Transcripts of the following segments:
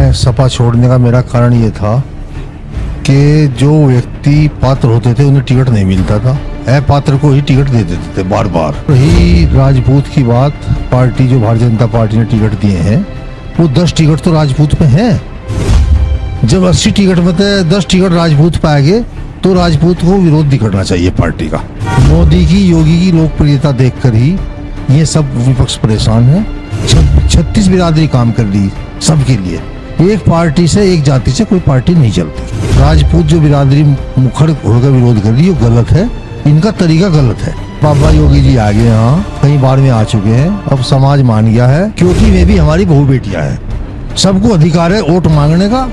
मैं सपा छोड़ने का मेरा कारण ये था कि जो व्यक्ति पात्र होते थे उन्हें टिकट नहीं मिलता था, अपात्र को ही टिकट दे देते थे बार बार। रही राजपूत की बात, पार्टी जो भारतीय जनता पार्टी ने टिकट दिए हैं वो 10 टिकट तो राजपूत में है। जब 80 टिकट में 10 टिकट राजपूत पाएंगे तो राजपूत को विरोध दिखाना चाहिए पार्टी का। मोदी की, योगी की लोकप्रियता देखकर ही ये सब विपक्ष परेशान है। 36 बिरादरी काम कर रही सबके लिए, एक पार्टी से, एक जाति से कोई पार्टी नहीं चलती। राजपूत जो बिरादरी मुखर होकर विरोध कर रही है वो गलत है, इनका तरीका गलत है। बाबा योगी जी आगे यहाँ कई बार में आ चुके हैं, अब समाज मान गया है क्योंकि वे भी हमारी बहू बेटियां हैं। सबको अधिकार है वोट मांगने का,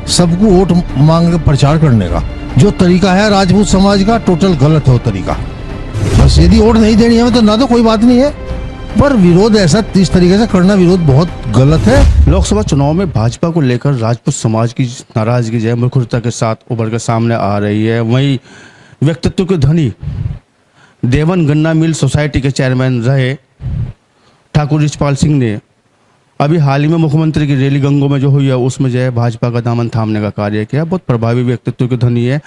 सबको वोट मांग के प्रचार करने का। जो तरीका है राजपूत समाज का टोटल गलत है वो तरीका। बस यदि वोट नहीं देनी है तो ना तो कोई बात नहीं है, पर विरोध ऐसा इस तरीके से करना विरोध बहुत गलत है। लोकसभा चुनाव में भाजपा को लेकर राजपूत समाज की नाराजगी जो है मुखरता के साथ उभर कर सामने आ रही है। वहीं व्यक्तित्व के धनी देवन गन्ना मिल सोसाइटी के चेयरमैन रहे ठाकुर रिचपाल सिंह ने अभी हाल ही में मुख्यमंत्री की रैली गंगों में जो हुई है उसमें जो है भाजपा का दामन थामने का कार्य किया। बहुत प्रभावी व्यक्तित्व के धनी है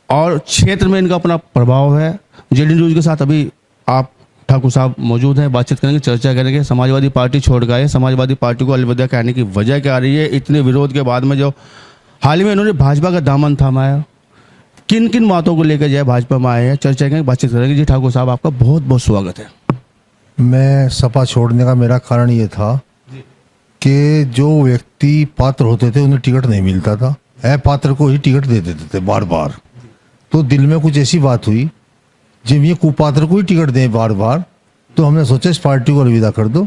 और क्षेत्र में इनका अपना प्रभाव है। जेडी न्यूज के साथ अभी आप ठाकुर साहब मौजूद हैं, बातचीत करेंगे, चर्चा करेंगे। समाजवादी पार्टी छोड़ गए, समाजवादी पार्टी को अलविदा कहने की वजह क्या आ रही है? इतने विरोध के बाद में जो हाल ही में इन्होंने भाजपा का दामन थामा है, किन किन बातों को लेकर जो है भाजपा में आए हैं, चर्चा करेंगे, बातचीत करेंगे। जी ठाकुर साहब, आपका बहुत बहुत स्वागत है। मैं सपा छोड़ने का मेरा कारण ये था कि जो व्यक्ति पात्र होते थे उन्हें टिकट नहीं मिलता था, अपात्र को ही टिकट दे देते थे बार बार। तो दिल में कुछ ऐसी बात हुई, जब ये कुपात्र को ही टिकट दें बार बार, तो हमने सोचा इस पार्टी को अलविदा कर दो,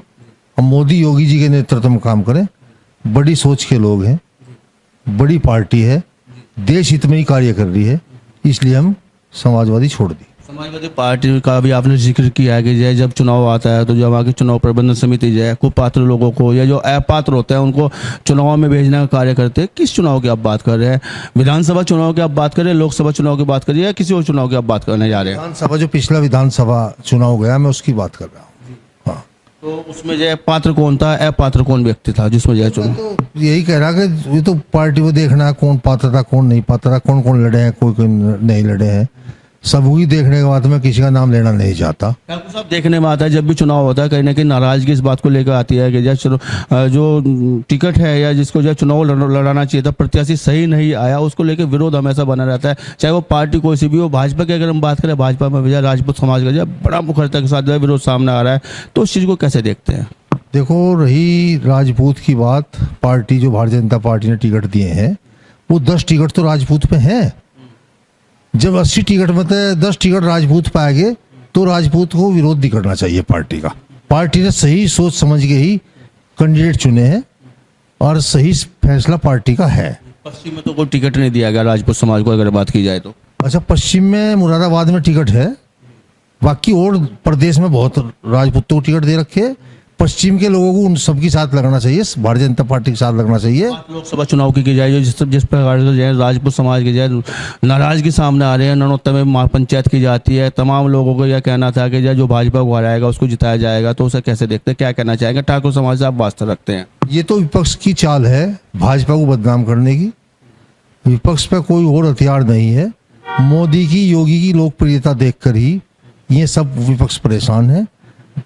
हम मोदी योगी जी के नेतृत्व में काम करें। बड़ी सोच के लोग हैं, बड़ी पार्टी है, देश हित में ही कार्य कर रही है, इसलिए हम समाजवादी छोड़ दी। समाजवादी पार्टी का भी आपने जिक्र किया है कि जो है जब चुनाव आता है तो जो हमारी चुनाव प्रबंधन समिति जो है कुपात्र लोगों को या जो अपात्र होते हैं उनको चुनाव में भेजने का कार्य करते हैं। किस चुनाव की आप बात कर रहे हैं? विधानसभा चुनाव की आप बात कर रहे हैं, लोकसभा चुनाव की बात कर रही है, या किसी और चुनाव की आप बात करने जा रहे हैं? विधानसभा, जो पिछला विधानसभा चुनाव गया मैं उसकी बात कर रहा हूँ। हाँ, तो उसमें जो है पात्र कौन था, अपात्र कौन व्यक्ति था जिसमें जो है चुनाव? तो यही कह रहा कि ये तो पार्टी को देखना है कौन पात्र था कौन नहीं पात्र था, कौन कौन लड़े हैं, कोई कोई नहीं लड़े हैं, सब ही देखने के बाद मैं किसी का नाम लेना नहीं चाहता। ठाकुर साहब, देखने में आता है जब भी चुनाव होता है कहीं ना कहीं नाराजगी इस बात को लेकर आती है कि जो टिकट है या जिसको जो चुनाव लड़ाना चाहिए था प्रत्याशी सही नहीं आया, उसको लेकर विरोध हमेशा बना रहता है, चाहे वो पार्टी कोई सी भी हो। भाजपा की अगर हम बात करें, भाजपा में विजय राजपूत समाज का जो बड़ा मुखरता के साथ जो है विरोध सामने आ रहा है, तो उस चीज़ को कैसे देखते हैं? देखो, रही राजपूत की बात, पार्टी जो भारतीय जनता पार्टी ने टिकट दिए हैं वो 10 टिकट तो राजपूत में है। जब 80 टिकट में 10 टिकट राजपूत पाएंगे तो राजपूत को विरोध दिखाना चाहिए पार्टी का। पार्टी ने सही सोच समझ के ही कैंडिडेट चुने हैं और सही फैसला पार्टी का है। पश्चिम में तो कोई टिकट नहीं दिया गया राजपूत समाज को अगर बात की जाए तो। अच्छा, पश्चिम में मुरादाबाद में टिकट है, बाकी और प्रदेश में बहुत राजपूतों को टिकट दे रखे। पश्चिम के लोगों को उन सबके साथ लगना चाहिए, भारतीय जनता पार्टी के साथ लगना चाहिए। लोकसभा चुनाव की जाए जिस प्रकार से जो है राजपूत समाज की जो है नाराजगी सामने आ रही है, ननौत्ता में महापंचायत की जाती है, तमाम लोगों को यह कहना था कि जो भाजपा को हराएगा उसको जिताया जाएगा, तो उसे कैसे देखते हैं, क्या कहना चाहेंगे? ठाकुर समाज से आप वास्ता रखते हैं? ये तो विपक्ष की चाल है भाजपा को बदनाम करने की। विपक्ष पे कोई और हथियार नहीं है। मोदी की, योगी की लोकप्रियता देखकर ही ये सब विपक्ष परेशान है।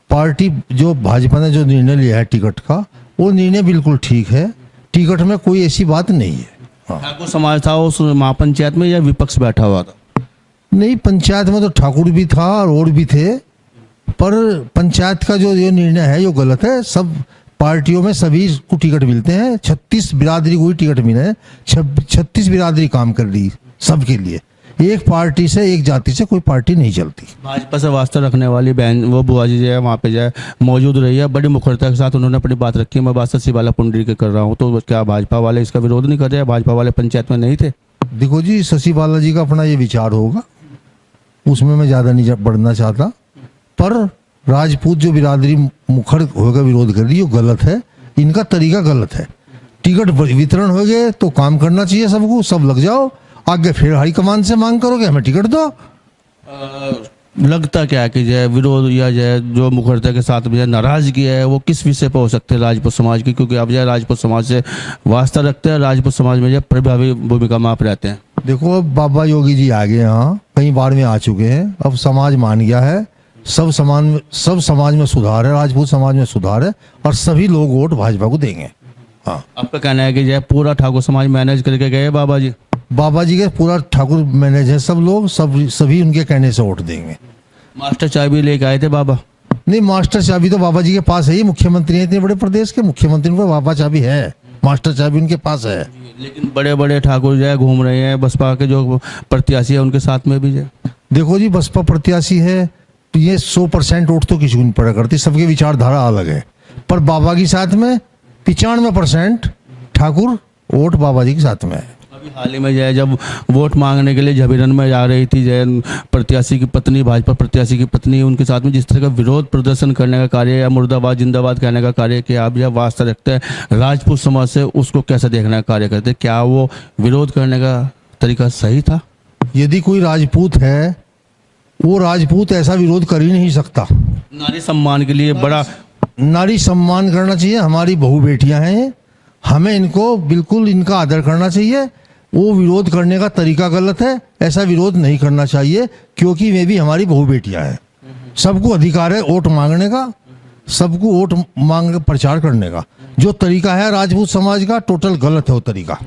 पार्टी जो भाजपा ने जो निर्णय लिया है टिकट का, वो निर्णय बिल्कुल ठीक है। टिकट में कोई ऐसी बात नहीं है। हाँ। ठाकुर समाज था उस महापंचायत में या विपक्ष बैठा हुआ था? नहीं, पंचायत में तो ठाकुर भी था और भी थे, पर पंचायत का जो ये निर्णय है जो गलत है। सब पार्टियों में सभी को टिकट मिलते हैं, 36 बिरादरी को ही टिकट मिले हैं। 36 बिरादरी काम कर रही सबके लिए, एक पार्टी से, एक जाति से कोई पार्टी नहीं चलती। भाजपा से वास्ता रखने वाली बहन वो बुआ जी जो है वहाँ पे जो है मौजूद रही है, बड़ी मुखरता के साथ उन्होंने अपनी बात रखी है। मैं बात ससीबाला पुंडरी के कर रहा हूँ, तो क्या भाजपा वाले इसका विरोध नहीं कर रहे हैं? भाजपा वाले पंचायत में नहीं थे? देखो जी, ससीबाला जी का अपना ये विचार होगा, उसमें मैं ज़्यादा नहीं बढ़ना चाहता, पर राजपूत जो बिरादरी मुखर होकर विरोध कर रही है वो गलत है, इनका तरीका गलत है। टिकट वितरण हो गए तो काम करना चाहिए सबको, सब लग जाओ, आगे फिर हाईकमान से मांग करो कि हमें टिकट दो। लगता क्या है कि जो है विरोध या जो मुखर्जी के साथ में नाराजगी है वो किस विषय पर हो सकते हैं राजपूत समाज की, क्योंकि आप जो है राजपूत समाज से वास्ता रखते हैं, राजपूत समाज में जो प्रभावी भूमिका में आप रहते हैं। देखो अब बाबा योगी जी आगे यहाँ कई बार में आ चुके हैं, अब समाज मान गया है, सब समाज में सुधार है, राजपूत समाज में सुधार है और सभी लोग वोट भाजपा को देंगे। हाँ, आपका कहना है कि जो है पूरा ठाकुर समाज मैनेज करके गए बाबा जी के पूरा ठाकुर मैनेज है, सब लोग सभी उनके कहने से वोट देंगे। मास्टर चाबी लेके आए थे बाबा? नहीं, मास्टर चाबी तो बाबा जी के पास है ही, मुख्यमंत्री है इतने बड़े प्रदेश के, मुख्यमंत्री को बाबा चाबी है, मास्टर चाबी उनके पास है। लेकिन बड़े बड़े ठाकुर जो है घूम रहे हैं, बसपा के जो प्रत्याशी है उनके साथ में भी जो देखो जी, बसपा प्रत्याशी है तो ये 100% वोट तो किसी को नहीं पड़ा करती, सबकी विचारधारा अलग है, पर बाबा के साथ में 95% ठाकुर वोट बाबा जी के साथ में है। अभी हाल ही में जो है जब वोट मांगने के लिए झबीरन में जा रही थी जो प्रत्याशी की पत्नी, भाजपा प्रत्याशी की पत्नी, उनके साथ में जिस तरह का विरोध प्रदर्शन करने का कार्य या मुर्दाबाद जिंदाबाद कहने का कार्य कि आप जब वास्ता रखते हैं राजपूत समाज से, उसको कैसे देखने का कार्य करते, क्या वो विरोध करने का तरीका सही था? यदि कोई राजपूत है, वो राजपूत ऐसा विरोध कर ही नहीं सकता। नारी सम्मान के लिए बड़ा नारी सम्मान करना चाहिए, हमारी बहू बेटियां हैं, हमें इनको बिल्कुल इनका आदर करना चाहिए। वो विरोध करने का तरीका गलत है, ऐसा विरोध नहीं करना चाहिए, क्योंकि वे भी हमारी बहू बेटियां हैं। सबको अधिकार है वोट मांगने का, सबको वोट मांग प्रचार करने का। जो तरीका है राजपूत समाज का, टोटल गलत है वो तरीका।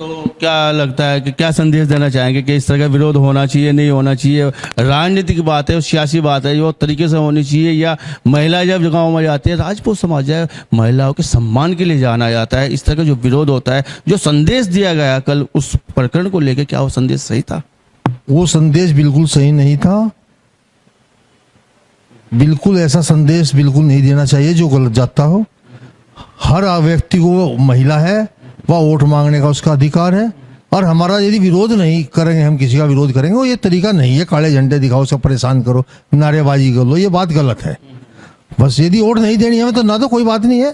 तो क्या लगता है कि क्या संदेश देना चाहेंगे कि इस तरह का विरोध होना चाहिए, नहीं होना चाहिए? राजनीति की बात है, सियासी बात है, वो तरीके से होनी चाहिए, या महिला जब गाँव में जाती है, राजपूत समाज है, महिलाओं के सम्मान के लिए जाना जाता है, इस तरह का जो विरोध होता है, जो संदेश दिया गया कल उस प्रकरण को लेकर, क्या वो संदेश सही था? वो संदेश बिल्कुल सही नहीं था, बिल्कुल ऐसा संदेश बिल्कुल नहीं देना चाहिए जो गलत जाता हो। हर व्यक्ति को, महिला है, वह वोट मांगने का उसका अधिकार है, और हमारा यदि विरोध नहीं करेंगे, हम किसी का विरोध करेंगे, वो ये तरीका नहीं है काले झंडे दिखाओ, उसका परेशान करो, नारेबाजी कर लो, ये बात गलत है। बस यदि वोट नहीं देनी हमें तो ना, तो कोई बात नहीं है,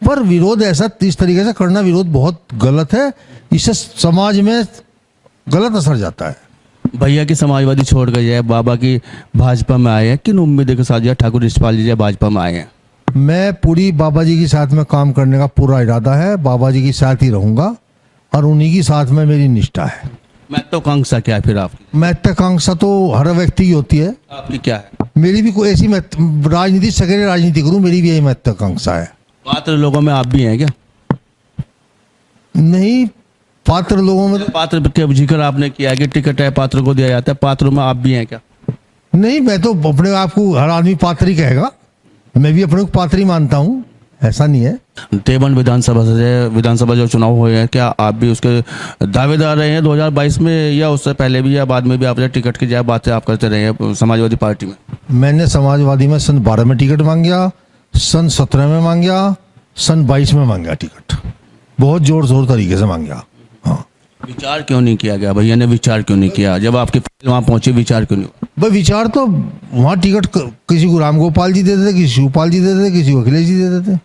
पर विरोध ऐसा इस तरीके से करना विरोध बहुत गलत है, इससे समाज में गलत असर जाता है। भैया की समाजवादी छोड़ कर जाए, बाबा की भाजपा में आए हैं, किन उम्मीदों के साथ जो ठाकुर रिछपाल जी भाजपा में आए हैं? मैं पूरी बाबा जी के साथ में काम करने का पूरा इरादा है, बाबा जी के साथ ही रहूंगा और उन्हीं के साथ में मेरी निष्ठा है। महत्वाकांक्षा क्या है फिर आपकी? महत्वाकांक्षा तो हर व्यक्ति की होती है, आपकी क्या है? मेरी भी कोई ऐसी राजनीति सकेरे राजनीति करूं, मेरी भी यही महत्वाकांक्षा है। पात्र लोगों में आप भी हैं क्या? नहीं, पात्र लोगों में पात्र के जिक्र आपने किया कि टिकट है पात्र को दिया जाता है, पात्रों में आप भी हैं क्या? नहीं, मैं तो अपने आप को हर आदमी पात्र ही कहेगा, मैं भी अपने को पात्र ही मानता हूँ, ऐसा नहीं है। देवन विधानसभा जो चुनाव हुए हैं, क्या आप भी उसके दावेदार रहे हैं 2022 में, या उससे पहले भी या बाद में भी आप टिकट की बातें आप करते रहे हैं समाजवादी पार्टी में? मैंने समाजवादी में सन 12 में टिकट मांगा, सन 17 में मांगा, सन 22 में मांगा टिकट, बहुत जोर शोर तरीके से मांगा। हाँ, विचार क्यों नहीं किया गया? भैया ने विचार क्यों नहीं किया? जब आपकी वहाँ पहुंचे विचार क्यों नहीं हुआ? भाई विचार तो वहाँ टिकट किसी को राम गोपाल जी देते थे, किसी शिवपाल जी देते थे, किसी को अखिलेश जी देते थे।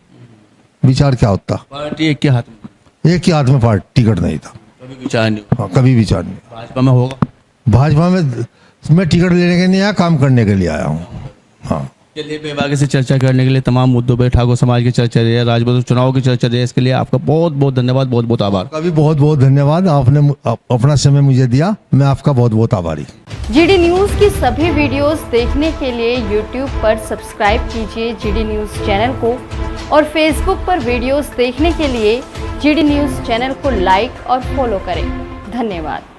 विचार क्या होता? पार्टी एक के हाथ में, एक के हाथ में पार्टी टिकट नहीं था, कभी विचार नहीं हुआ। हाँ, कभी विचार नहीं। भाजपा में होगा? भाजपा में मैं टिकट लेने के नहीं आया, काम करने के लिए आया हूँ। हाँ, चलिए, बेबाकी से चर्चा करने के लिए, तमाम मुद्दों पे ठाकुर समाज की चर्चा रही है, राजपूत चुनाव की चर्चा रही है, इसके लिए आपका बहुत बहुत धन्यवाद, बहुत बहुत आभार। आपका भी बहुत बहुत धन्यवाद, आपने अपना समय मुझे दिया, मैं आपका बहुत बहुत आभारी। जीडी न्यूज़ की सभी वीडियोस देखने के लिए यूट्यूब पर सब्सक्राइब कीजिए जीडी न्यूज़ चैनल को, और फेसबुक पर वीडियोस देखने के लिए जीडी न्यूज़ चैनल को लाइक और फॉलो करें। धन्यवाद।